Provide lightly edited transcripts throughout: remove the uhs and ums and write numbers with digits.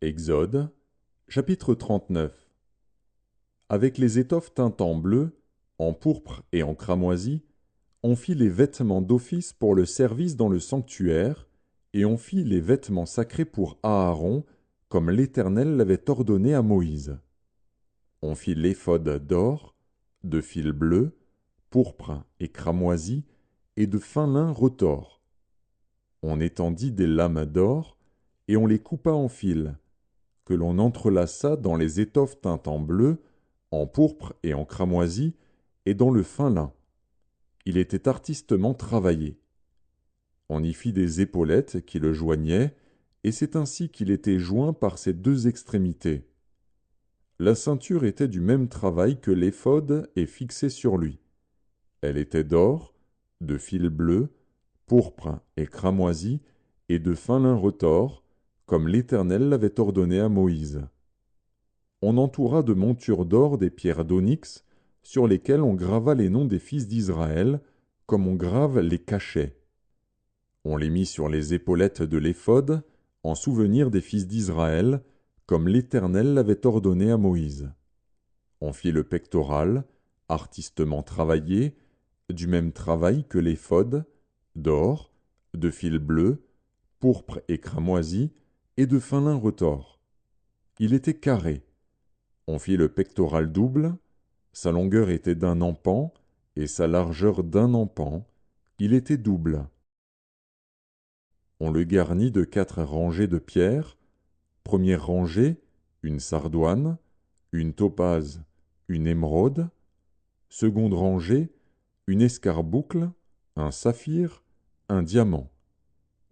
Exode, chapitre 39. Avec les étoffes teintes en bleu, en pourpre et en cramoisi, on fit les vêtements d'office pour le service dans le sanctuaire, et on fit les vêtements sacrés pour Aaron, comme l'Éternel l'avait ordonné à Moïse. On fit l'éphod d'or, de fil bleu, pourpre et cramoisi, et de fin lin retors. On étendit des lames d'or, et on les coupa en fils, que l'on entrelaça dans les étoffes teintes en bleu, en pourpre et en cramoisi, et dans le fin lin. Il était artistement travaillé. On y fit des épaulettes qui le joignaient, et c'est ainsi qu'il était joint par ses deux extrémités. La ceinture était du même travail que l'éphod et fixée sur lui. Elle était d'or, de fil bleu, pourpre et cramoisi, et de fin lin retors, comme l'Éternel l'avait ordonné à Moïse. On entoura de montures d'or des pierres d'onyx, sur lesquelles on grava les noms des fils d'Israël, comme on grave les cachets. On les mit sur les épaulettes de l'éphod, en souvenir des fils d'Israël, comme l'Éternel l'avait ordonné à Moïse. On fit le pectoral, artistement travaillé, du même travail que l'éphod, d'or, de fil bleu, pourpre et cramoisi, et de fin lin retors. Il était carré. On fit le pectoral double, sa longueur était d'un empan, et sa largeur d'un empan, il était double. On le garnit de 4 rangées de pierres. Première rangée, une sardoine, une topaze, une émeraude. Seconde rangée, une escarboucle, un saphir, un diamant.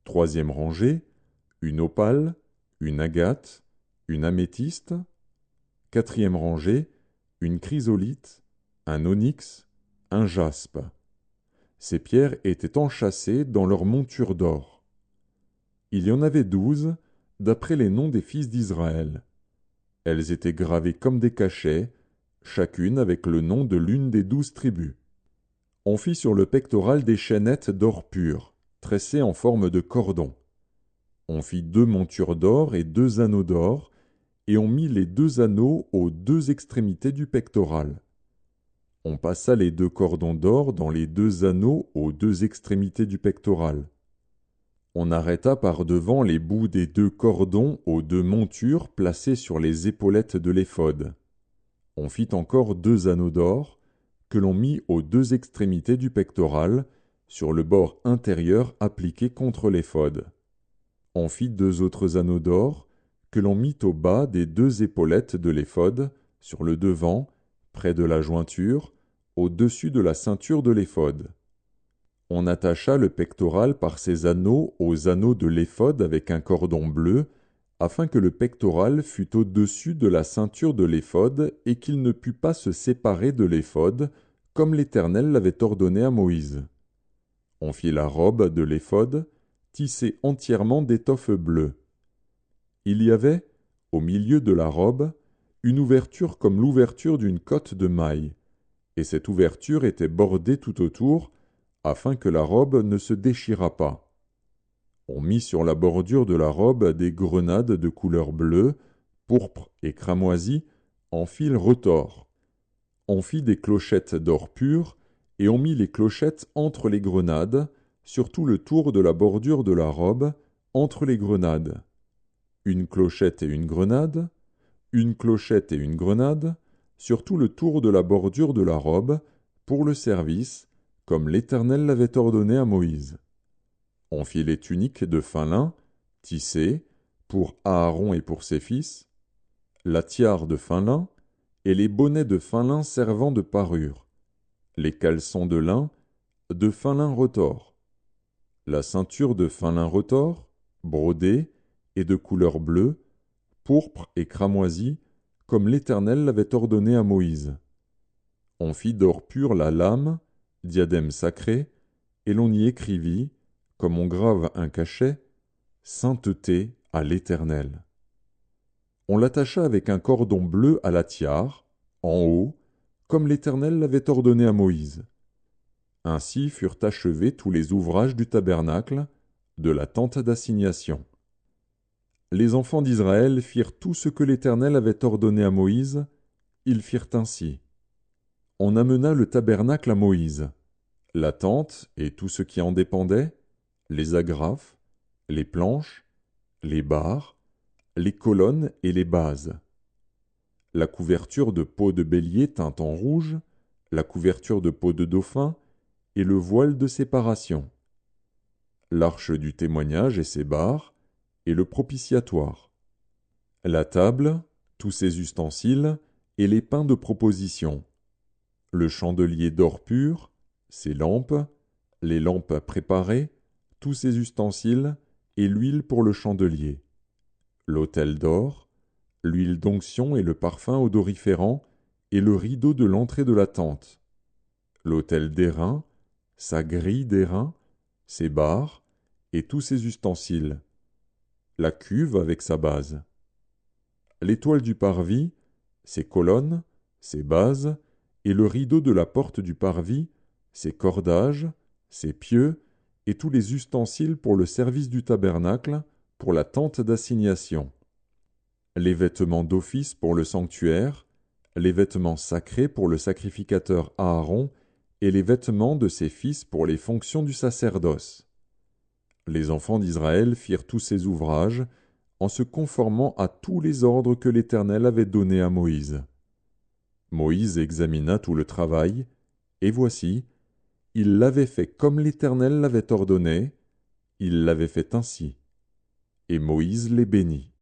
Troisième rangée, une opale, une agate, une améthyste. Quatrième rangée, une chrysolite, un onyx, un jaspe. Ces pierres étaient enchâssées dans leur monture d'or. Il y en avait 12, d'après les noms des fils d'Israël. Elles étaient gravées comme des cachets, chacune avec le nom de l'une des 12 tribus. On fit sur le pectoral des chaînettes d'or pur, tressées en forme de cordon. On fit 2 montures d'or et 2 anneaux d'or, et on mit les 2 anneaux aux 2 extrémités du pectoral. On passa les 2 cordons d'or dans les 2 anneaux aux 2 extrémités du pectoral. On arrêta par devant les bouts des 2 cordons aux 2 montures placées sur les épaulettes de l'éphod. On fit encore 2 anneaux d'or, que l'on mit aux 2 extrémités du pectoral, sur le bord intérieur appliqué contre l'éphod. On fit 2 autres anneaux d'or, que l'on mit au bas des 2 épaulettes de l'éphod, sur le devant, près de la jointure, au-dessus de la ceinture de l'éphod. On attacha le pectoral par ses anneaux aux anneaux de l'éphod avec un cordon bleu, afin que le pectoral fût au-dessus de la ceinture de l'éphod et qu'il ne pût pas se séparer de l'éphod, comme l'Éternel l'avait ordonné à Moïse. On fit la robe de l'éphod, tissée entièrement d'étoffe bleue. Il y avait, au milieu de la robe, une ouverture comme l'ouverture d'une cotte de maille, et cette ouverture était bordée tout autour, afin que la robe ne se déchirât pas. On mit sur la bordure de la robe des grenades de couleur bleue, pourpre et cramoisi, en fil retors. On fit des clochettes d'or pur, et on mit les clochettes entre les grenades, sur tout le tour de la bordure de la robe, entre les grenades. Une clochette et une grenade, une clochette et une grenade, sur tout le tour de la bordure de la robe, pour le service, comme l'Éternel l'avait ordonné à Moïse. On fit les tuniques de fin lin, tissées, pour Aaron et pour ses fils, la tiare de fin lin, et les bonnets de fin lin servant de parure, les caleçons de lin, de fin lin retors, la ceinture de fin lin retors, brodée, et de couleur bleue, pourpre et cramoisi, comme l'Éternel l'avait ordonné à Moïse. On fit d'or pur la lame, diadème sacré, et l'on y écrivit, comme on grave un cachet, Sainteté à l'Éternel. On l'attacha avec un cordon bleu à la tiare, en haut, comme l'Éternel l'avait ordonné à Moïse. Ainsi furent achevés tous les ouvrages du tabernacle, de la tente d'assignation. Les enfants d'Israël firent tout ce que l'Éternel avait ordonné à Moïse, ils firent ainsi. On amena le tabernacle à Moïse, la tente et tout ce qui en dépendait, les agrafes, les planches, les barres, les colonnes et les bases. La couverture de peau de bélier teinte en rouge, la couverture de peau de dauphin et le voile de séparation. L'arche du témoignage et ses barres, et le propitiatoire. La table, tous ses ustensiles, et les pains de proposition. Le chandelier d'or pur, ses lampes, les lampes préparées, tous ses ustensiles, et l'huile pour le chandelier. L'autel d'or, l'huile d'onction et le parfum odoriférant, et le rideau de l'entrée de la tente. L'autel d'airain, sa grille d'airain, ses barres, et tous ses ustensiles. La cuve avec sa base. L'étoile du parvis, ses colonnes, ses bases, et le rideau de la porte du parvis, ses cordages, ses pieux, et tous les ustensiles pour le service du tabernacle, pour la tente d'assignation. Les vêtements d'office pour le sanctuaire, les vêtements sacrés pour le sacrificateur Aaron, et les vêtements de ses fils pour les fonctions du sacerdoce. Les enfants d'Israël firent tous ces ouvrages, en se conformant à tous les ordres que l'Éternel avait donnés à Moïse. Moïse examina tout le travail, et voici, il l'avait fait comme l'Éternel l'avait ordonné, il l'avait fait ainsi. Et Moïse les bénit.